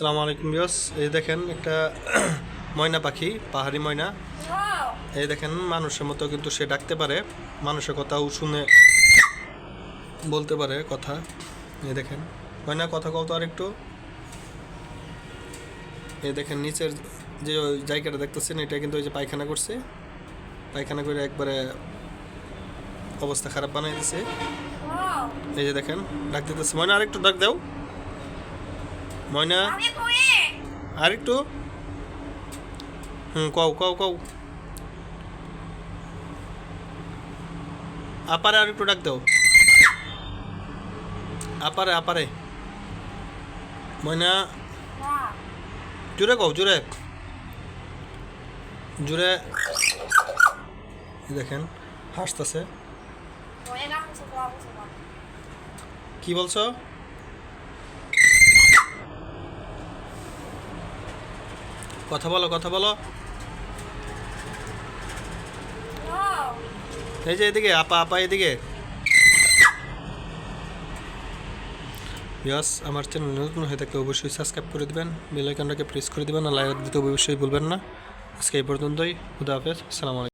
আসসালামু আলাইকুম ভিউয়ার্স, এই দেখেন একটা ময়না পাখি, পাহাড়ি ময়না। এই দেখেন মানুষের মতো কিন্তু সে ডাকতে পারে, মানুষের কথাও শুনে বলতে পারে কথা। এই দেখেন ময়না কথা কও তো আর একটু। এই দেখেন নিচের যে ওই জায়গাটা দেখতেছেন, এটা কিন্তু ওই যে পায়খানা করছে, পায়খানা করে একবারে অবস্থা খারাপ বানাই দিছে। এই যে দেখেন ডাক দিতেছে, ময়না আরেকটু ডাক দাও, ময়না আরেকটু। কও কও কও, আপারে আর একটু ডাক দাও, আপারে আপারে। ময়না জুড়ে কও, জুড়ে জুড়ে। দেখেন হাসতেছে, কি বলছো? কথা বলো, কথা বলো। এই যে এদিকে আপা, আপা এদিকে। ইয়াস, আমার চ্যানেল নতুন হয়ে থাকলে অবশ্যই সাবস্ক্রাইব করে দিবেন, বেল আইকনটাকে প্রেস করে দিবেন, আর লাইক দিতে অবশ্যই ভুলবেন না। আজকে এই পর্যন্তই, খুদা হাফেজ, আসসালামু আলাইকুম।